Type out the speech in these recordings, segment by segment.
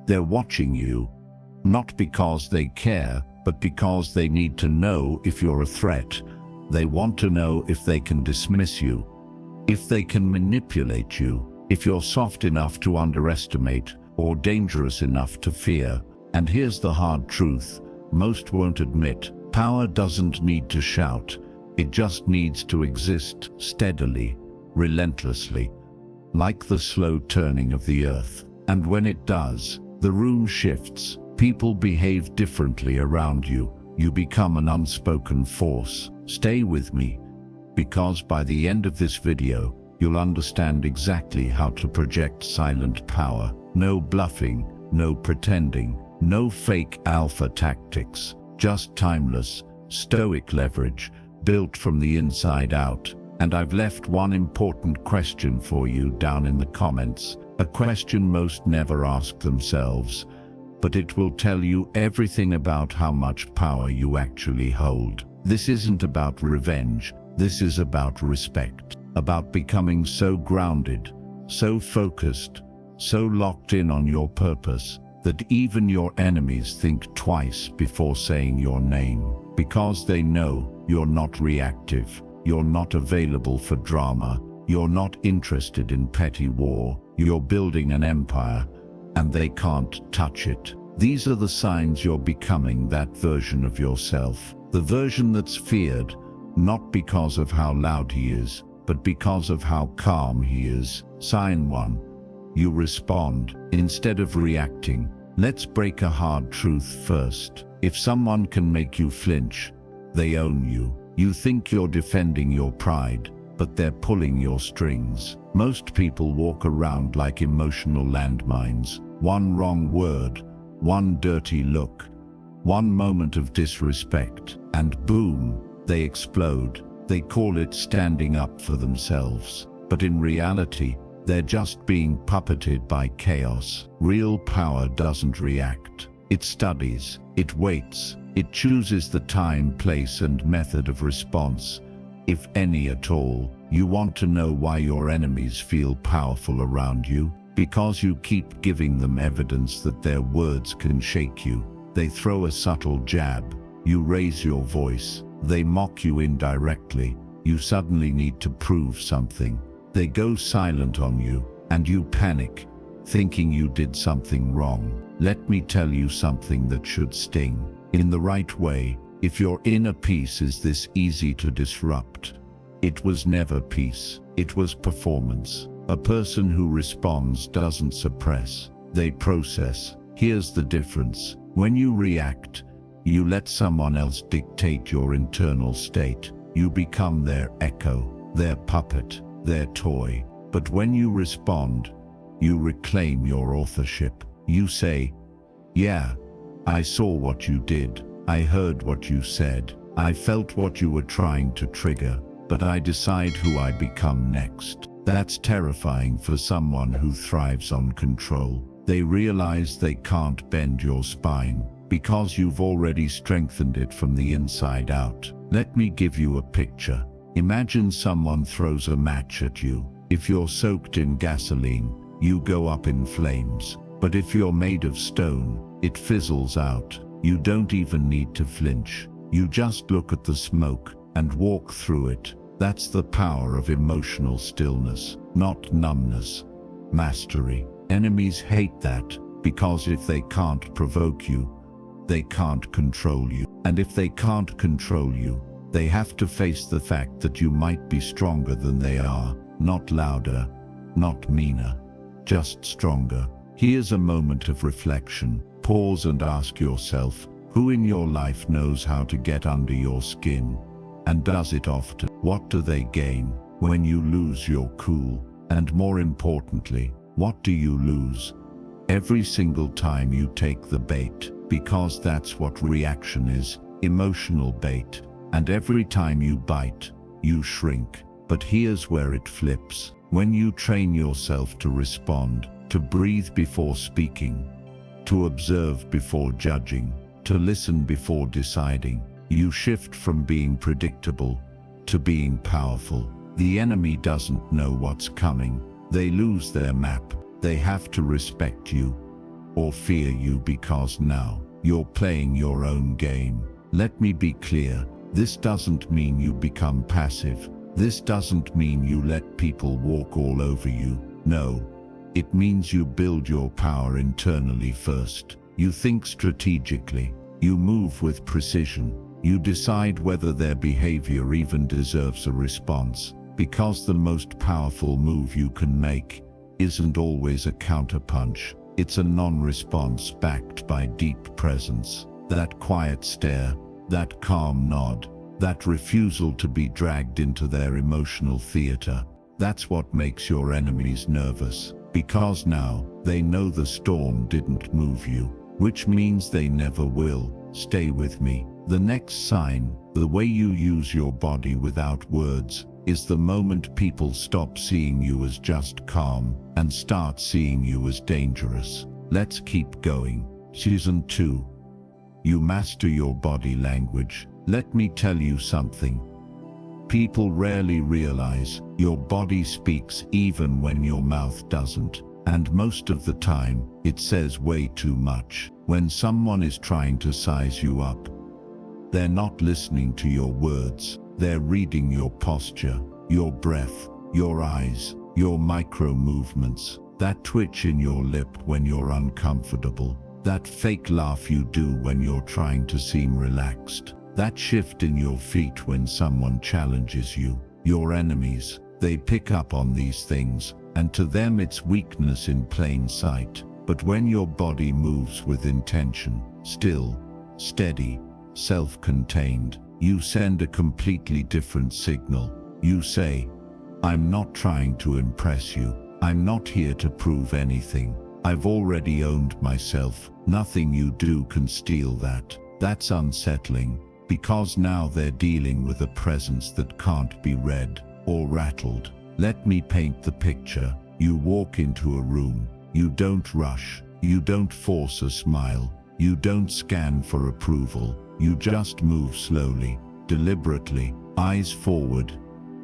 They're watching you, not because they care, but because they need to know if you're a threat. They want to know if they can dismiss you, if they can manipulate you, if you're soft enough to underestimate or dangerous enough to fear. And here's the hard truth most won't admit: power doesn't need to shout. It just needs to exist steadily, relentlessly, like the slow turning of the earth. And when it does, the room shifts. People behave differently around you. You become an unspoken force. Stay with me, because by the end of this video, you'll understand exactly how to project silent power. No bluffing, no pretending, no fake alpha tactics, just timeless, stoic leverage, built from the inside out. And I've left one important question for you down in the comments, a question most never ask themselves, but it will tell you everything about how much power you actually hold. This isn't about revenge, this is about respect, about becoming so grounded, so focused, so locked in on your purpose, that even your enemies think twice before saying your name, because they know you're not reactive, you're not available for drama, you're not interested in petty war, you're building an empire, and they can't touch it. These are the signs you're becoming that version of yourself, the version that's feared, not because of how loud he is, but because of how calm he is. Sign 1. You respond instead of reacting. Let's break a hard truth first. If someone can make you flinch, they own you. You think you're defending your pride, but they're pulling your strings. Most people walk around like emotional landmines. One wrong word, one dirty look, one moment of disrespect, and boom, they explode. They call it standing up for themselves. But in reality, they're just being puppeted by chaos. Real power doesn't react. It studies, it waits, it chooses the time, place, and method of response, if any at all. You want to know why your enemies feel powerful around you? Because you keep giving them evidence that their words can shake you. They throw a subtle jab, you raise your voice, they mock you indirectly, you suddenly need to prove something. They go silent on you, and you panic, thinking you did something wrong. Let me tell you something that should sting. In the right way, if your inner peace is this easy to disrupt, it was never peace, it was performance. A person who responds doesn't suppress, they process. Here's the difference. When you react, you let someone else dictate your internal state. You become their echo, their puppet, their toy. But when you respond, you reclaim your authorship. You say, yeah, I saw what you did. I heard what you said. I felt what you were trying to trigger. But I decide who I become next. That's terrifying for someone who thrives on control. They realize they can't bend your spine, because you've already strengthened it from the inside out. Let me give you a picture. Imagine someone throws a match at you. If you're soaked in gasoline, you go up in flames. But if you're made of stone, it fizzles out. You don't even need to flinch. You just look at the smoke and walk through it. That's the power of emotional stillness, not numbness. Mastery. Enemies hate that, because if they can't provoke you, they can't control you. And if they can't control you, they have to face the fact that you might be stronger than they are. Not louder, not meaner, just stronger. Here's a moment of reflection. Pause and ask yourself, who in your life knows how to get under your skin, and does it often? What do they gain when you lose your cool? And more importantly, what do you lose every single time you take the bait? Because that's what reaction is, emotional bait. And every time you bite, you shrink. But here's where it flips. When you train yourself to respond, to breathe before speaking, to observe before judging, to listen before deciding, you shift from being predictable to being powerful. The enemy doesn't know what's coming. They lose their map. They have to respect you. or fear you because now you're playing your own game. Let me be clear, this doesn't mean you become passive. This doesn't mean you let people walk all over you. No, it means you build your power internally first. You think strategically. You move with precision. You decide whether their behavior even deserves a response, because the most powerful move you can make isn't always a counterpunch. It's a non-response backed by deep presence. That quiet stare, that calm nod, that refusal to be dragged into their emotional theater. That's what makes your enemies nervous, because now they know the storm didn't move you, which means they never will. Stay with me. The next sign, the way you use your body without words, is the moment people stop seeing you as just calm and start seeing you as dangerous. Let's keep going. Season 2. You master your body language. Let me tell you something. People rarely realize your body speaks even when your mouth doesn't. And most of the time, it says way too much. When someone is trying to size you up, they're not listening to your words. They're reading your posture, your breath, your eyes, your micro movements, that twitch in your lip when you're uncomfortable, that fake laugh you do when you're trying to seem relaxed, that shift in your feet when someone challenges you. Your enemies, they pick up on these things, and to them it's weakness in plain sight. But when your body moves with intention, still, steady, self-contained, you send a completely different signal. You say, I'm not trying to impress you. I'm not here to prove anything. I've already owned myself. Nothing you do can steal that. That's unsettling, because now they're dealing with a presence that can't be read or rattled. Let me paint the picture. You walk into a room. You don't rush. You don't force a smile. You don't scan for approval. You just move slowly, deliberately, eyes forward,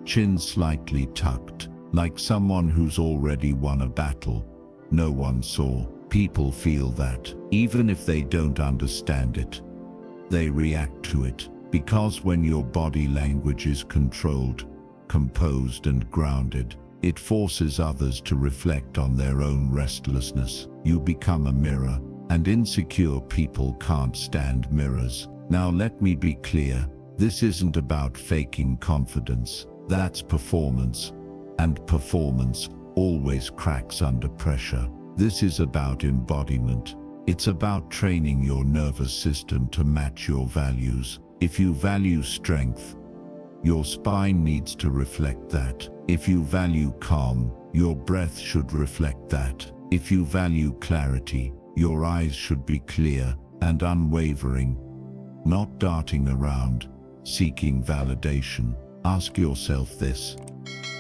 chin slightly tucked, like someone who's already won a battle no one saw. People feel that, even if they don't understand it. They react to it, because when your body language is controlled, composed and grounded, it forces others to reflect on their own restlessness. You become a mirror, and insecure people can't stand mirrors. Now let me be clear, this isn't about faking confidence. That's performance, and performance always cracks under pressure. This is about embodiment. It's about training your nervous system to match your values. If you value strength, your spine needs to reflect that. If you value calm, your breath should reflect that. If you value clarity, your eyes should be clear and unwavering, not darting around, seeking validation. Ask yourself this: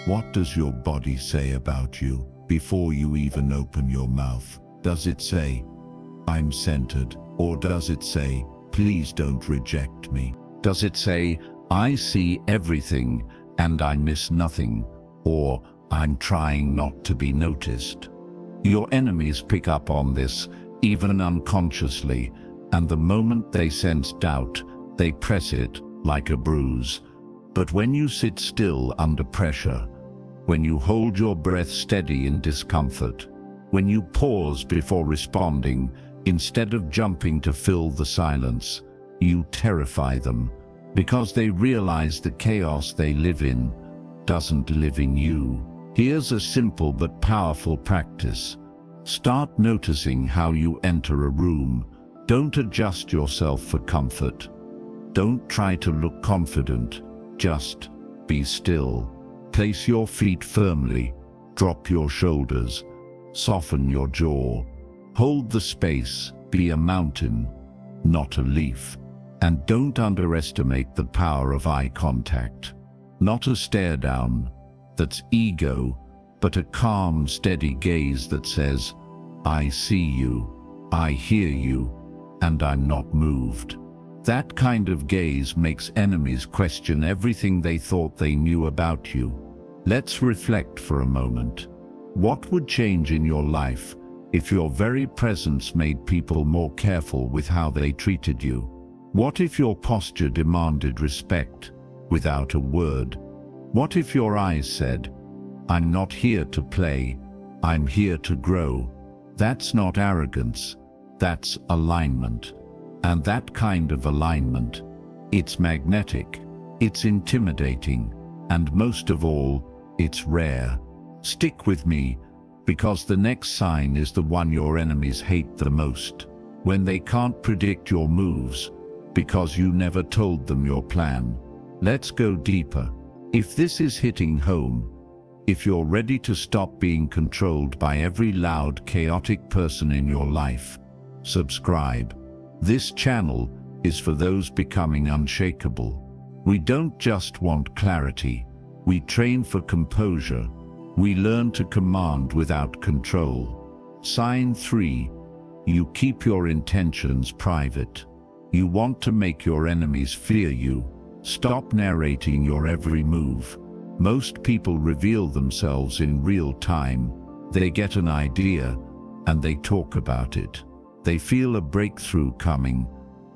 what does your body say about you before you even open your mouth? Does it say, I'm centered? Or does it say, please don't reject me? Does it say, I see everything and I miss nothing? Or, I'm trying not to be noticed? Your enemies pick up on this, even unconsciously, and the moment they sense doubt, they press it like a bruise. But when you sit still under pressure, when you hold your breath steady in discomfort, when you pause before responding, instead of jumping to fill the silence, you terrify them, because they realize the chaos they live in doesn't live in you. Here's a simple but powerful practice. Start noticing how you enter a room. Don't adjust yourself for comfort. Don't try to look confident. Just be still. Place your feet firmly. Drop your shoulders. Soften your jaw. Hold the space. Be a mountain, not a leaf. And don't underestimate the power of eye contact. Not a stare down, that's ego, but a calm, steady gaze that says, I see you, I hear you, and I'm not moved. That kind of gaze makes enemies question everything they thought they knew about you. Let's reflect for a moment. What would change in your life if your very presence made people more careful with how they treated you? What if your posture demanded respect without a word? What if your eyes said, "I'm not here to play, I'm here to grow"? That's not arrogance, that's alignment. And that kind of alignment, it's magnetic, it's intimidating, and most of all, it's rare. Stick with me, because the next sign is the one your enemies hate the most. When they can't predict your moves, because you never told them your plan. Let's go deeper. If this is hitting home, if you're ready to stop being controlled by every loud, chaotic person in your life, subscribe. This channel is for those becoming unshakable. We don't just want clarity, we train for composure. We learn to command without control. Sign 3. You keep your intentions private. You want to make your enemies fear you. Stop narrating your every move. Most people reveal themselves in real time. They get an idea, and they talk about it. They feel a breakthrough coming,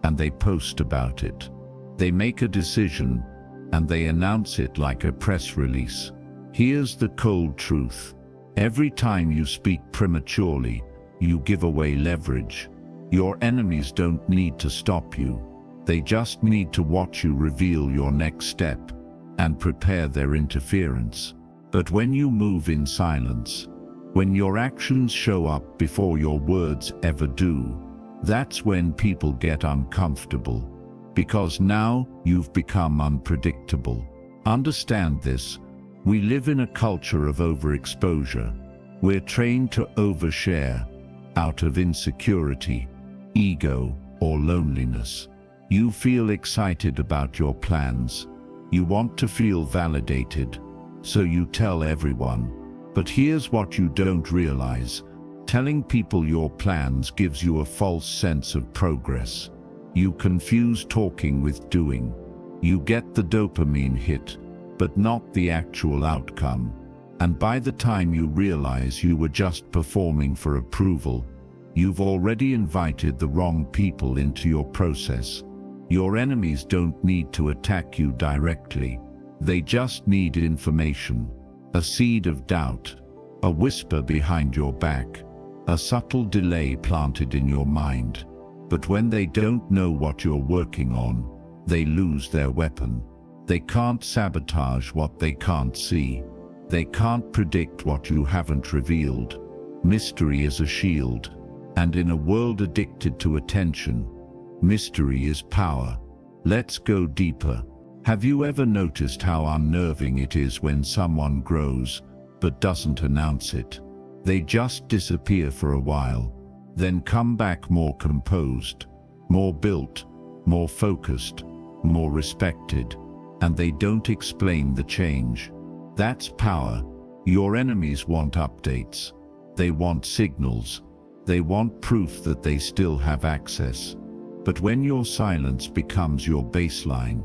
and they post about it. They make a decision, and they announce it like a press release. Here's the cold truth. Every time you speak prematurely, you give away leverage. Your enemies don't need to stop you. They just need to watch you reveal your next step and prepare their interference. But when you move in silence, when your actions show up before your words ever do, that's when people get uncomfortable. Because now you've become unpredictable. Understand this. We live in a culture of overexposure. We're trained to overshare out of insecurity, ego, or loneliness. You feel excited about your plans. You want to feel validated, so you tell everyone. But here's what you don't realize. Telling people your plans gives you a false sense of progress. You confuse talking with doing. You get the dopamine hit, but not the actual outcome. And by the time you realize you were just performing for approval, you've already invited the wrong people into your process. Your enemies don't need to attack you directly. They just need information, a seed of doubt, a whisper behind your back, a subtle delay planted in your mind. But when they don't know what you're working on, they lose their weapon. They can't sabotage what they can't see. They can't predict what you haven't revealed. Mystery is a shield, and in a world addicted to attention, mystery is power. Let's go deeper. Have you ever noticed how unnerving it is when someone grows, but doesn't announce it? They just disappear for a while, then come back more composed, more built, more focused, more respected, and they don't explain the change. That's power. Your enemies want updates. They want signals. They want proof that they still have access. But when your silence becomes your baseline,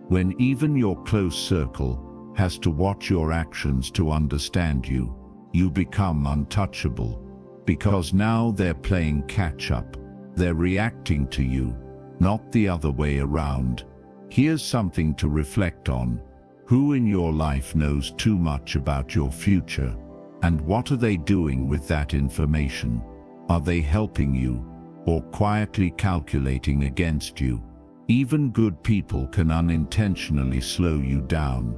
when even your close circle has to watch your actions to understand you, you become untouchable. Because now they're playing catch-up. They're reacting to you, not the other way around. Here's something to reflect on. Who in your life knows too much about your future? And what are they doing with that information? Are they helping you, or quietly calculating against you? Even good people can unintentionally slow you down.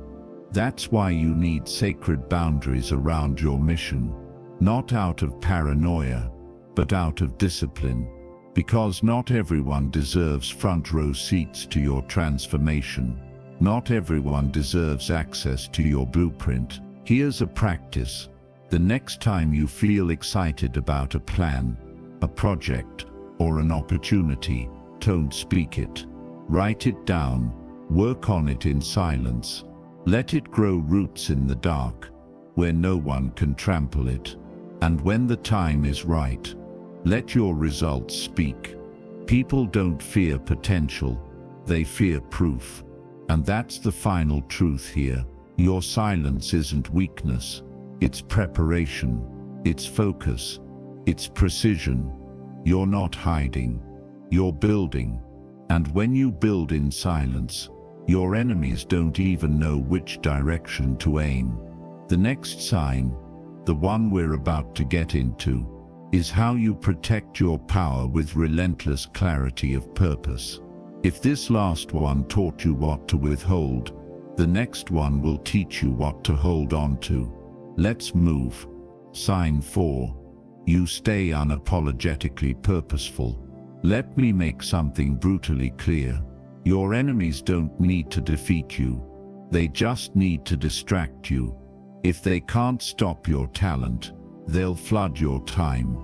That's why you need sacred boundaries around your mission. Not out of paranoia, but out of discipline. Because not everyone deserves front row seats to your transformation. Not everyone deserves access to your blueprint. Here's a practice. The next time you feel excited about a plan, a project, or an opportunity, don't speak it. Write it down. Work on it in silence. Let it grow roots in the dark, where no one can trample it. And when the time is right, let your results speak. People don't fear potential, they fear proof. And that's the final truth here. Your silence isn't weakness, it's preparation, it's focus, It's precision. You're not hiding. You're building. And when you build in silence, your enemies don't even know which direction to aim. The next sign, the one we're about to get into, is how you protect your power with relentless clarity of purpose. If this last one taught you what to withhold, the next one will teach you what to hold on to. Let's move. Sign 4. You stay unapologetically purposeful. Let me make something brutally clear. Your enemies don't need to defeat you. They just need to distract you. If they can't stop your talent, they'll flood your time.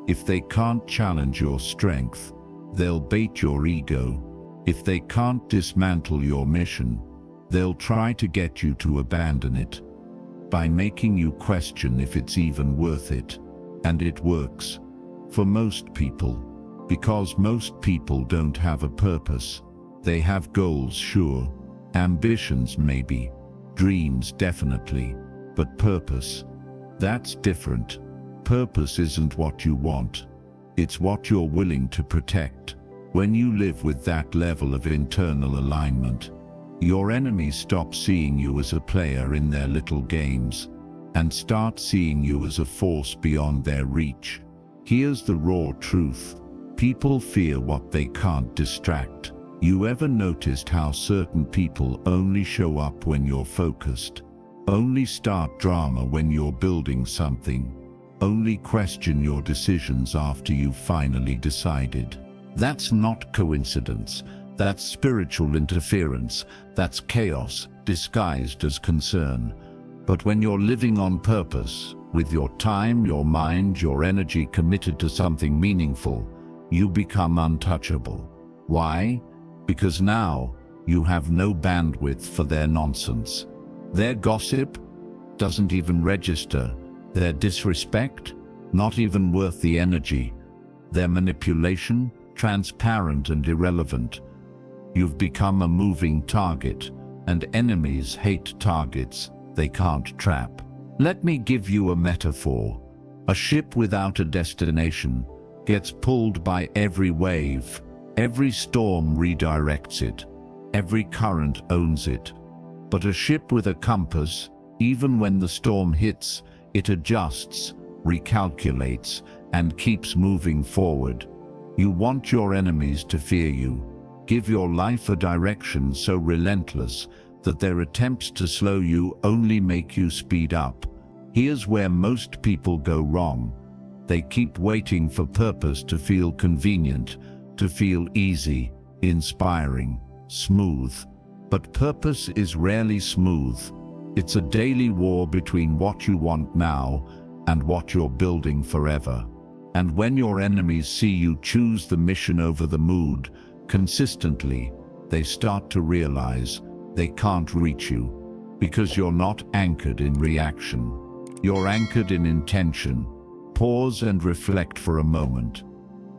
If they can't challenge your strength, they'll bait your ego. If they can't dismantle your mission, they'll try to get you to abandon it by making you question if it's even worth it. And it works for most people, because most people don't have a purpose. They have goals, sure, ambitions maybe, dreams definitely, but purpose, that's different. Purpose isn't what you want, it's what you're willing to protect. When you live with that level of internal alignment, your enemies stop seeing you as a player in their little games and start seeing you as a force beyond their reach. Here's the raw truth. People fear what they can't distract. You ever noticed how certain people only show up when you're focused? Only start drama when you're building something? Only question your decisions after you've finally decided? That's not coincidence. That's spiritual interference. That's chaos disguised as concern. But when you're living on purpose, with your time, your mind, your energy committed to something meaningful, you become untouchable. Why? Because now you have no bandwidth for their nonsense. Their gossip doesn't even register. Their disrespect, not even worth the energy. Their manipulation, transparent and irrelevant. You've become a moving target, and enemies hate targets they can't trap. Let me give you a metaphor. A ship without a destination gets pulled by every wave. Every storm redirects it. Every current owns it. But a ship with a compass, even when the storm hits, it adjusts, recalculates, and keeps moving forward. You want your enemies to fear you. Give your life a direction so relentless that their attempts to slow you only make you speed up. Here's where most people go wrong. They keep waiting for purpose to feel convenient, to feel easy, inspiring, smooth. But purpose is rarely smooth. It's a daily war between what you want now and what you're building forever. And when your enemies see you choose the mission over the mood consistently, they start to realize they can't reach you, because you're not anchored in reaction. You're anchored in intention. Pause and reflect for a moment.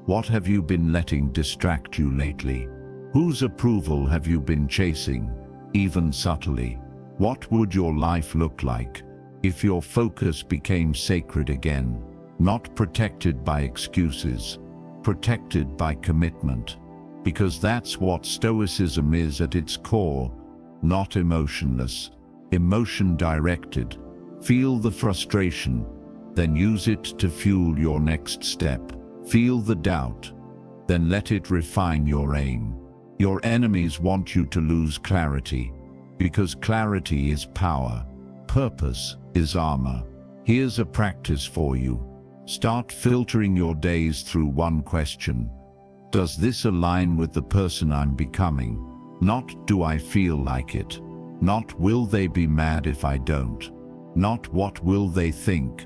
What have you been letting distract you lately? Whose approval have you been chasing, even subtly? What would your life look like if your focus became sacred again? Not protected by excuses, protected by commitment. Because that's what Stoicism is at its core. Not emotionless, emotion-directed. Feel the frustration, then use it to fuel your next step. Feel the doubt, then let it refine your aim. Your enemies want you to lose clarity, because clarity is power. Purpose is armor. Here's a practice for you. Start filtering your days through one question. Does this align with the person I'm becoming? Not do I feel like it. Not will they be mad if I don't. Not what will they think.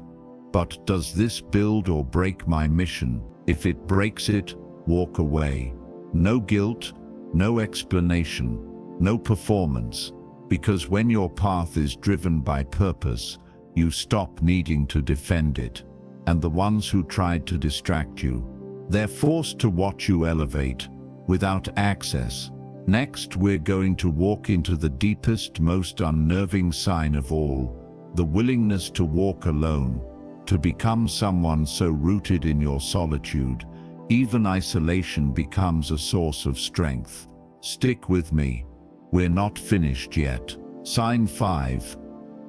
But does this build or break my mission? If it breaks it, walk away. No guilt, no explanation, no performance. Because when your path is driven by purpose, you stop needing to defend it. And the ones who tried to distract you, they're forced to watch you elevate without access. Next, we're going to walk into the deepest, most unnerving sign of all, the willingness to walk alone. to become someone so rooted in your solitude, even isolation becomes a source of strength. Stick with me. We're not finished yet. Sign 5.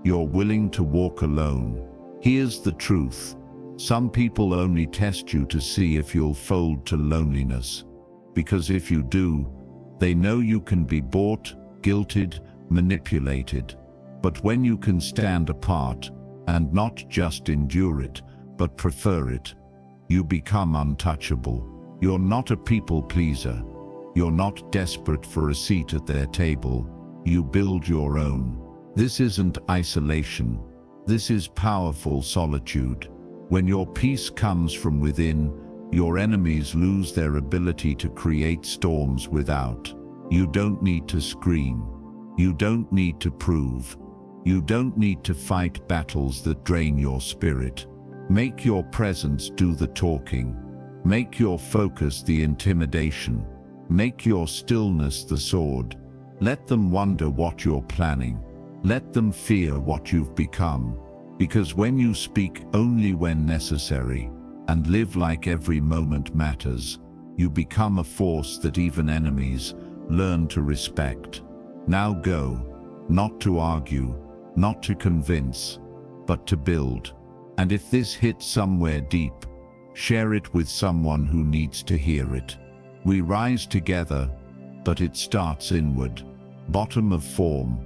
You're willing to walk alone. Here's the truth. Some people only test you to see if you'll fold to loneliness. Because if you do, they know you can be bought, guilted, manipulated. But when you can stand apart, and not just endure it, but prefer it, you become untouchable. You're not a people pleaser. You're not desperate for a seat at their table. You build your own. This isn't isolation. This is powerful solitude. When your peace comes from within, your enemies lose their ability to create storms without. You don't need to scream. You don't need to prove. You don't need to fight battles that drain your spirit. Make your presence do the talking. Make your focus the intimidation. Make your stillness the sword. Let them wonder what you're planning. Let them fear what you've become. Because when you speak only when necessary, and live like every moment matters, you become a force that even enemies learn to respect. Now go, not to argue, not to convince, but to build. And if this hits somewhere deep, share it with someone who needs to hear it. We rise together, but it starts inward. Bottom of form.